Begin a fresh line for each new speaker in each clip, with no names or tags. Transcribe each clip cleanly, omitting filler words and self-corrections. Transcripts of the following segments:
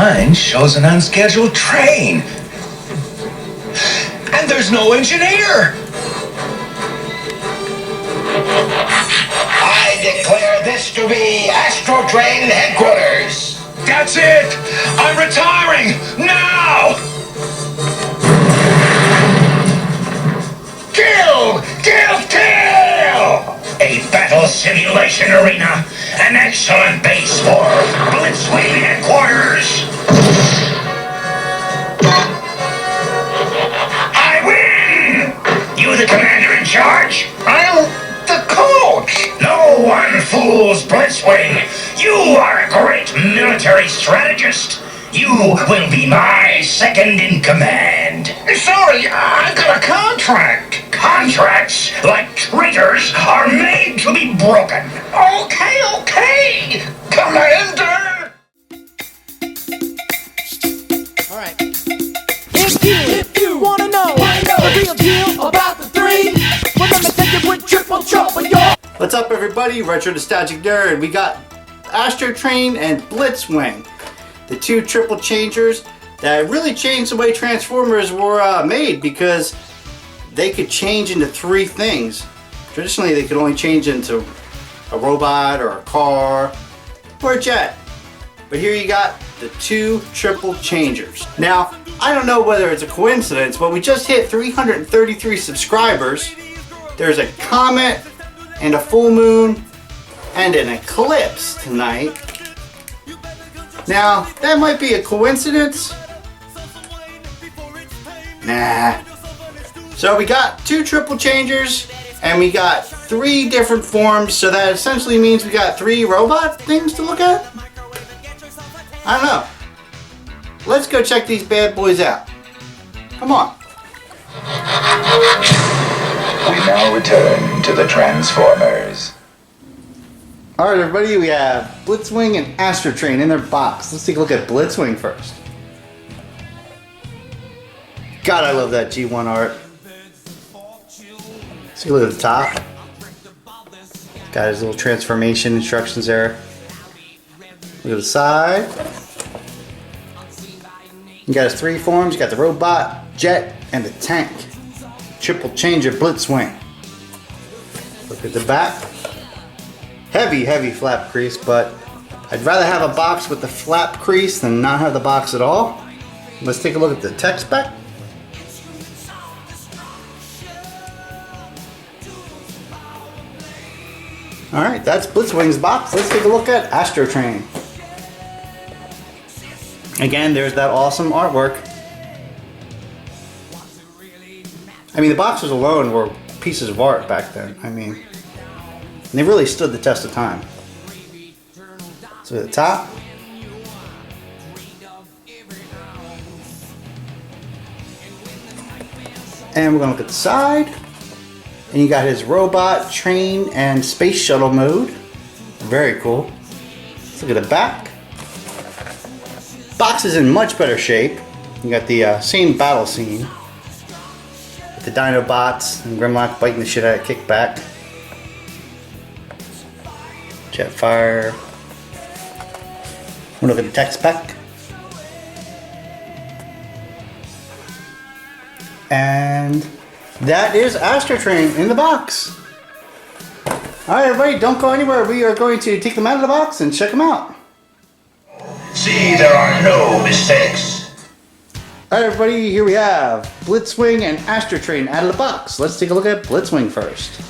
Mine shows an unscheduled train. And there's no engineer.
I declare this to be Astrotrain headquarters.
That's it! I'm retiring! Now!
Kill! Kill! Kill! A battle simulation arena. An excellent base for Blitzwing headquarters. I win! You the commander in charge? I'm the coach. No one fools Blitzwing. You are a great military strategist. You will be my second in command. Sorry, I got a contract. Contracts, like traitors, are made to be broken. Okay, Commander.
All right. If you wanna know the real deal about the three, well, let me take it with triple trouble, y'all.
What's up, everybody? Retro Nostalgic Nerd. We got Astrotrain and Blitzwing, the two triple changers that really changed the way Transformers were made, because they could change into three things. Traditionally, they could only change into a robot or a car or a jet. But here you got the two triple changers. Now, I don't know whether it's a coincidence, but we just hit 333 subscribers. There's a comet and a full moon and an eclipse tonight. Now, that might be a coincidence. Nah. So we got two triple changers and we got three different forms, so that essentially means we got three robot things to look at? I don't know. Let's go check these bad boys out. Come on.
We now return to the Transformers.
Alright, everybody, we have Blitzwing and Astrotrain in their box. Let's take a look at Blitzwing first. God, I love that G1 art. Let's take a look at the top. Got his little transformation instructions there. Look at the side. You got his three forms. You got the robot, jet, and the tank. Triple changer Blitzwing. Look at the back. Heavy flap crease, but I'd rather have a box with the flap crease than not have the box at all. Let's take a look at the tech spec. Alright, that's Blitzwing's box. Let's take a look at Astrotrain. Again, there's that awesome artwork. I mean, the boxes alone were pieces of art back then. I mean, they really stood the test of time. So at the top, and we're going to look at the side, and you got his robot, train, and space shuttle mode. Very cool. Let's look at the back. Box is in much better shape. You got the same battle scene with the Dinobots and Grimlock biting the shit out of Kickback. Jetfire. We'll look at the tech spec. And that is Astrotrain in the box. Alright, everybody, don't go anywhere. We are going to take them out of the box and check them out.
See, there are no mistakes.
Alright, everybody, here we have Blitzwing and Astrotrain out of the box. Let's take a look at Blitzwing first.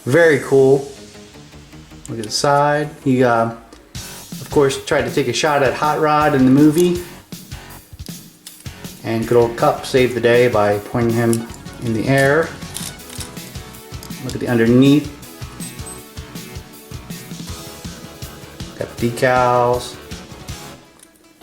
Very cool. Look at the side. He, of course, tried to take a shot at Hot Rod in the movie. And good old Cup saved the day by pointing him in the air. Look at the underneath. Got the decals.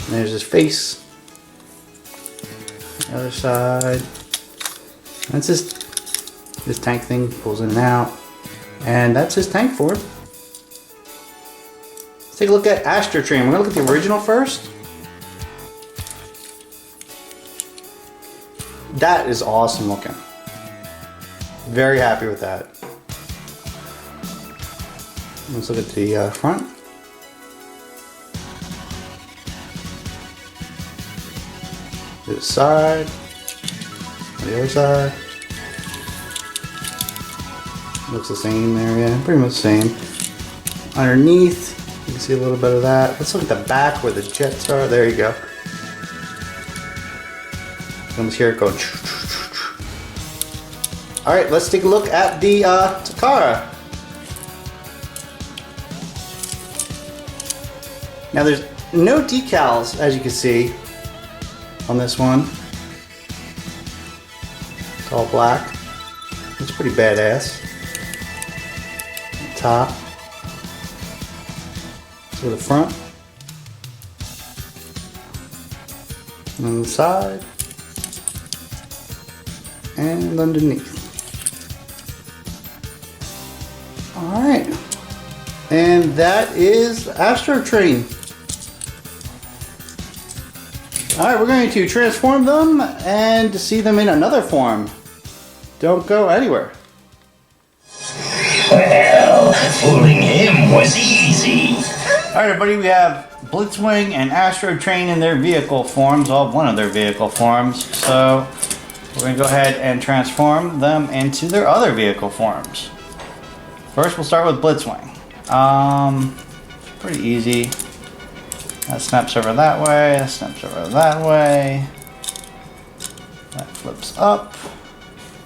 And there's his face. The other side. That's his tank thing, pulls in and out. And that's his tank form. Let's take a look at Astrotrain. We're going to look at the original first. That is awesome looking. Very happy with that. Let's look at the front. To the side. The other side. Looks the same there, yeah, pretty much the same. Underneath, you can see a little bit of that. Let's look at the back where the jets are. There you go. Comes here, go. All right, let's take a look at the Takara. Now there's no decals, as you can see, on this one. It's all black. It's pretty badass. Top. To the front. And on the side. And underneath. Alright. And that is Astro Train. Alright, we're going to transform them and see them in another form. Don't go anywhere.
Well, fooling him was easy.
Alright everybody, we have Blitzwing and Astro Train in their vehicle forms, one of their vehicle forms. So we're going to go ahead and transform them into their other vehicle forms. First we'll start with Blitzwing. Pretty easy. That snaps over that way, that snaps over that way. That flips up.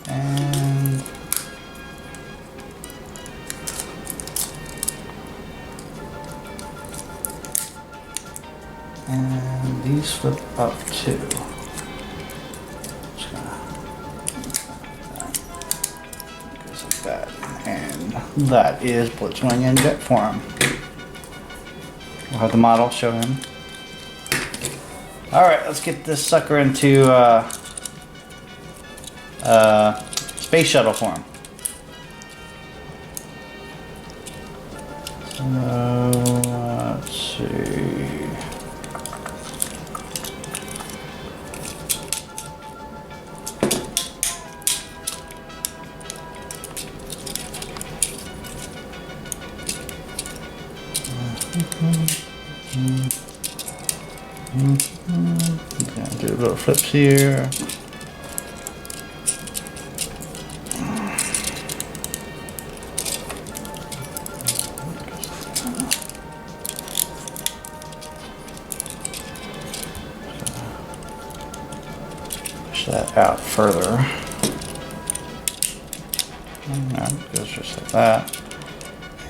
And these flip up too. Just gonna goes like that. And that is Blitzwing in jet form. We'll have the model show him. Alright, let's get this sucker into space shuttle form. So let's see. Do little flips here. Push that out further. No, it goes just like that.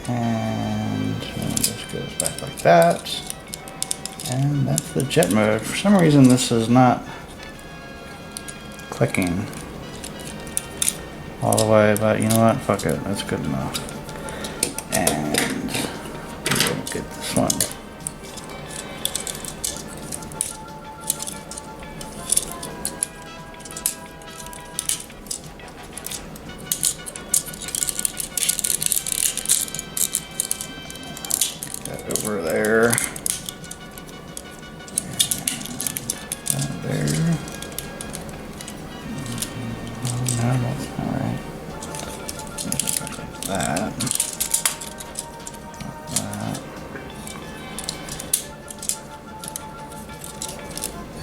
And this goes back like that. And that's the jet mode. For some reason this is not clicking all the way, but you know what? Fuck it. That's good enough. And we'll get this one. That over there.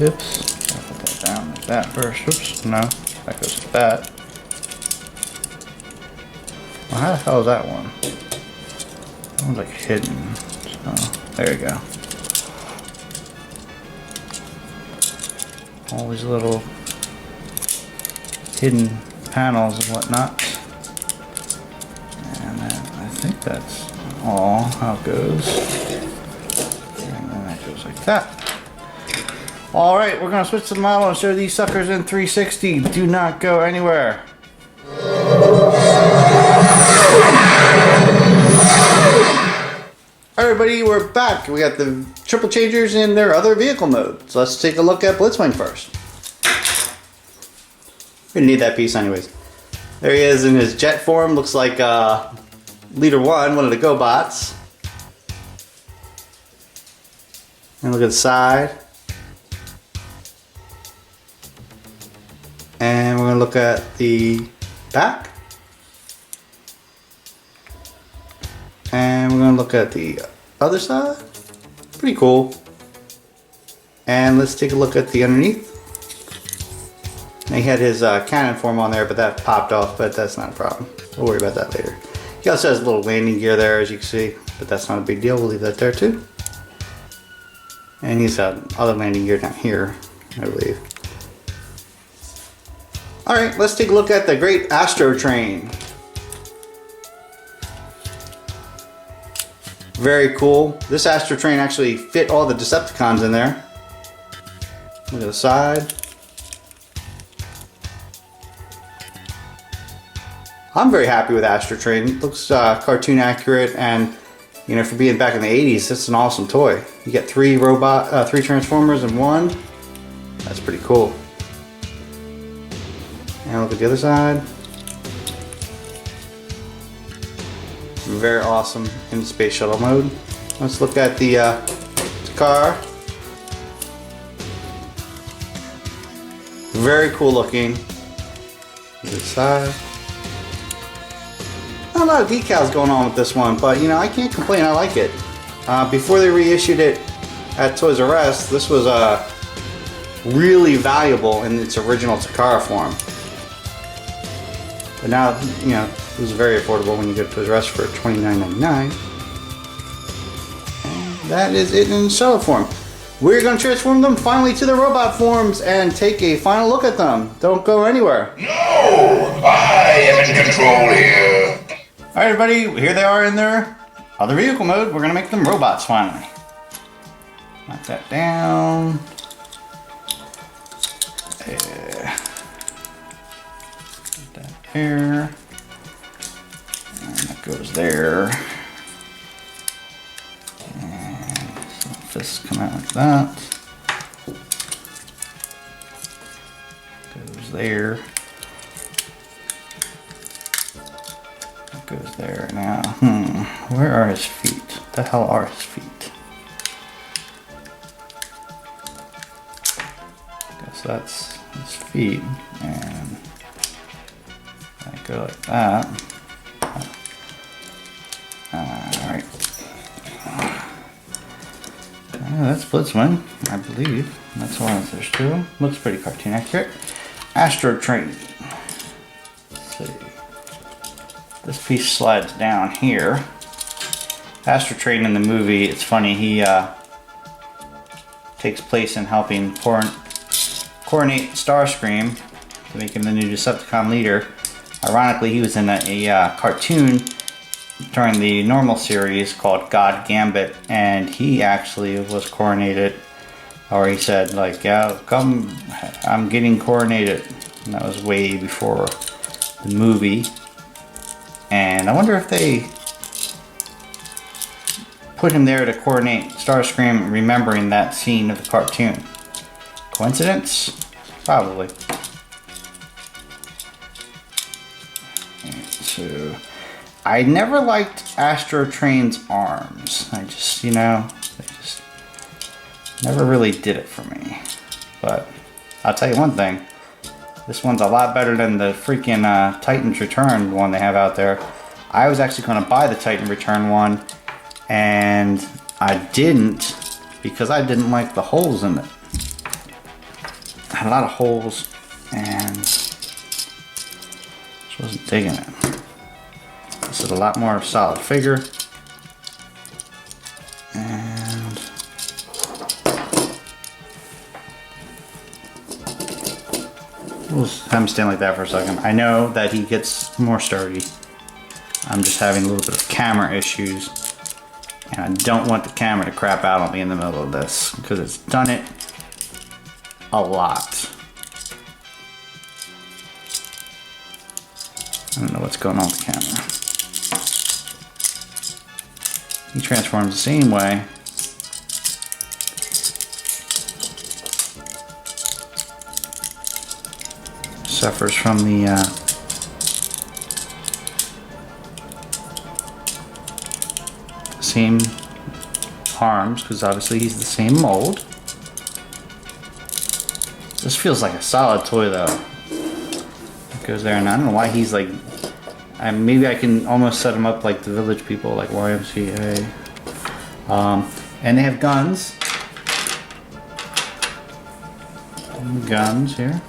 Oops, I'll put that down like that first. Oops, no, that goes like that. Well, how the hell is that one? That one's like hidden. So, there you go. All these little hidden panels and whatnot. And then I think that's all how it goes. And then that goes like that. Alright, we're going to switch to the model and show these suckers in 360. Do not go anywhere. Alright everybody, we're back. We got the triple changers in their other vehicle mode. So let's take a look at Blitzwing first. We're going to need that piece anyways. There he is in his jet form. Looks like Leader 1, one of the GoBots. And look at the side. And we're going to look at the back. And we're going to look at the other side. Pretty cool. And let's take a look at the underneath. He had his cannon form on there, but that popped off, but that's not a problem. We'll worry about that later. He also has a little landing gear there, as you can see, but that's not a big deal. We'll leave that there too. And he's got other landing gear down here, I believe. Alright, let's take a look at the Great Astro Train. Very cool. This Astro Train actually fit all the Decepticons in there. Look at the side. I'm very happy with Astro Train. It looks cartoon accurate, and you know, for being back in the 80s, it's an awesome toy. You get three Transformers in one. That's pretty cool. And look at the other side. Very awesome in space shuttle mode. Let's look at the car. Very cool looking. This side. Not a lot of decals going on with this one, but you know, I can't complain. I like it. Before they reissued it at Toys R Us, this was really valuable in its original Takara form. But now, you know, it was very affordable when you go to Toys R Us for $29.99. And that is it in shuttle form. We're going to transform them finally to the robot forms and take a final look at them. Don't go anywhere.
No! I am in control here.
Alright everybody, here they are in their other vehicle mode. We're going to make them robots finally. Knock that down. Put that there. And that goes there. And some fists come out like that. Goes there. Goes there now. Where are his feet? What the hell are his feet? Guess that's his feet, and I go like that. Alright. That's Blitzwing, I believe. That's one there's two. Looks pretty cartoon accurate. Astro Train. Let's see. This piece slides down here. Astro Train in the movie, it's funny, he takes place in helping coronate Starscream to make him the new Decepticon leader. Ironically, he was in a cartoon during the normal series called God Gambit, and he actually was coronated, or he said like, yeah, come, I'm getting coronated. And that was way before the movie. And I wonder if they put him there to coordinate Starscream remembering that scene of the cartoon. Coincidence? Probably. So, I never liked Astro Train's arms. I just, you know, they just never really did it for me. But I'll tell you one thing. This one's a lot better than the freaking Titan's Return one they have out there. I was actually going to buy the Titan Return one, and I didn't because I didn't like the holes in it. It had a lot of holes, and just wasn't digging it. This is a lot more solid figure. And we'll have him stand like that for a second. I know that he gets more sturdy. I'm just having a little bit of camera issues. And I don't want the camera to crap out on me in the middle of this, because it's done it a lot. I don't know what's going on with the camera. He transforms the same way. Suffers from the same arms, because obviously he's the same mold. This feels like a solid toy though. It goes there, and I don't know why he's like, maybe I can almost set him up like the Village People, like YMCA. And they have guns. Guns here.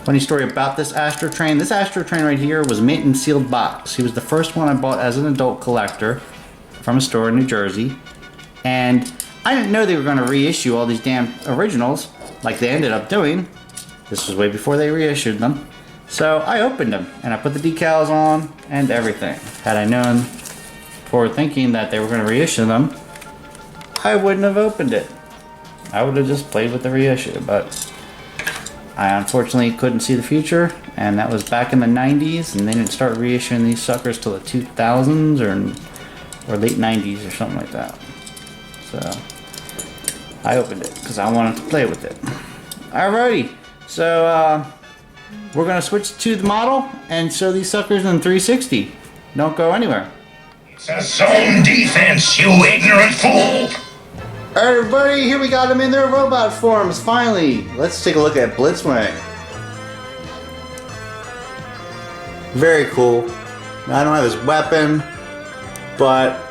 Funny story about this Astro Train. This Astro Train right here was mint in sealed box. He was the first one I bought as an adult collector from a store in New Jersey. And I didn't know they were going to reissue all these damn originals like they ended up doing. This was way before they reissued them. So I opened them and I put the decals on and everything. Had I known before thinking that they were going to reissue them, I wouldn't have opened it. I would have just played with the reissue, but I unfortunately couldn't see the future, and that was back in the 90s, and they didn't start reissuing these suckers till the 2000s or late 90s or something like that. So I opened it because I wanted to play with it. Alrighty, so we're gonna switch to the model and show these suckers in 360. Don't go anywhere.
It's a zone defense, you ignorant fool!
Alright everybody, here we got them in their robot forms, finally. Let's take a look at Blitzwing. Very cool. I don't have his weapon, but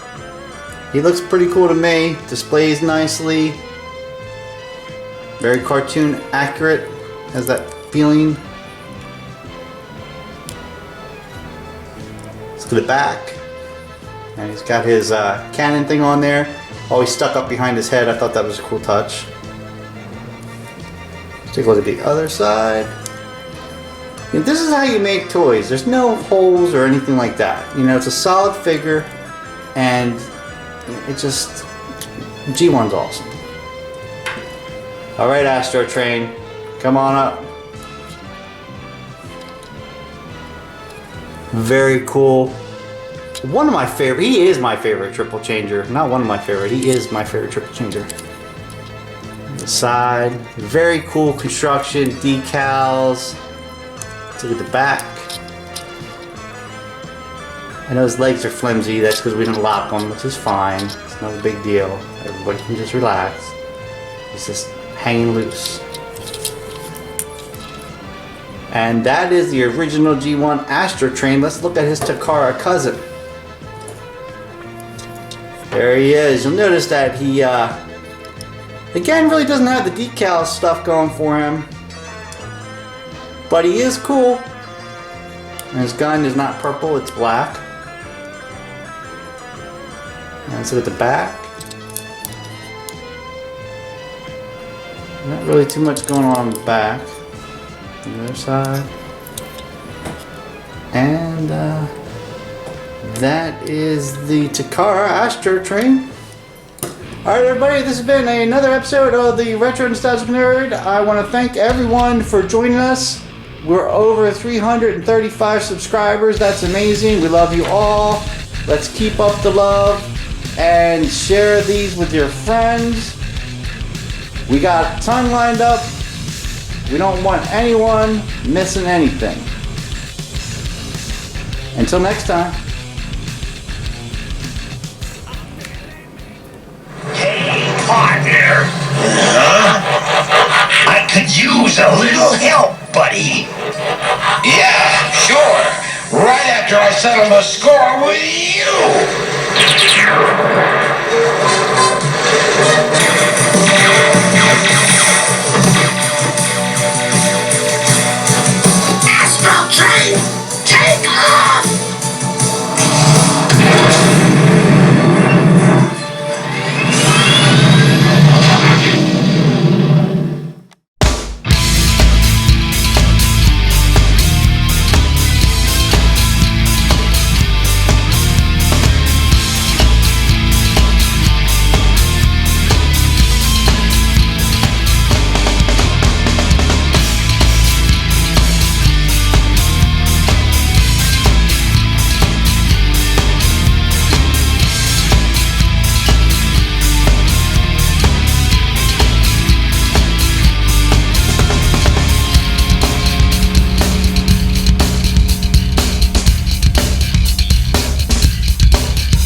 he looks pretty cool to me. Displays nicely. Very cartoon accurate. Has that feeling. Let's go to the back. And he's got his cannon thing on there. Always stuck up behind his head. I thought that was a cool touch. Let's take a look at the other side. And this is how you make toys. There's no holes or anything like that. You know, it's a solid figure, and it just G1's awesome. All right, Astro Train, come on up. Very cool. One of my favorite, he is my favorite triple changer. Not one of my favorite, he is my favorite triple changer. The side, very cool construction, decals. Let's look at the back. I know his legs are flimsy, that's because we didn't lock them, which is fine. It's not a big deal. Everybody can just relax. He's just hanging loose. And that is the original G1 Astro Train. Let's look at his Takara cousin. There he is. You'll notice that he, again, really doesn't have the decal stuff going for him. But he is cool. And his gun is not purple, it's black. And let's look at the back. Not really too much going on the back. The other side. And, that is the Takara Astro Train. Alright everybody, this has been another episode of the Retro Nostalgic Nerd. I want to thank everyone for joining us. We're over 335 subscribers. That's amazing. We love you all. Let's keep up the love and share these with your friends. We got a ton lined up. We don't want anyone missing anything. Until next time.
Partner! I could use a little help, buddy.
Yeah, sure. Right after I settle the score with you.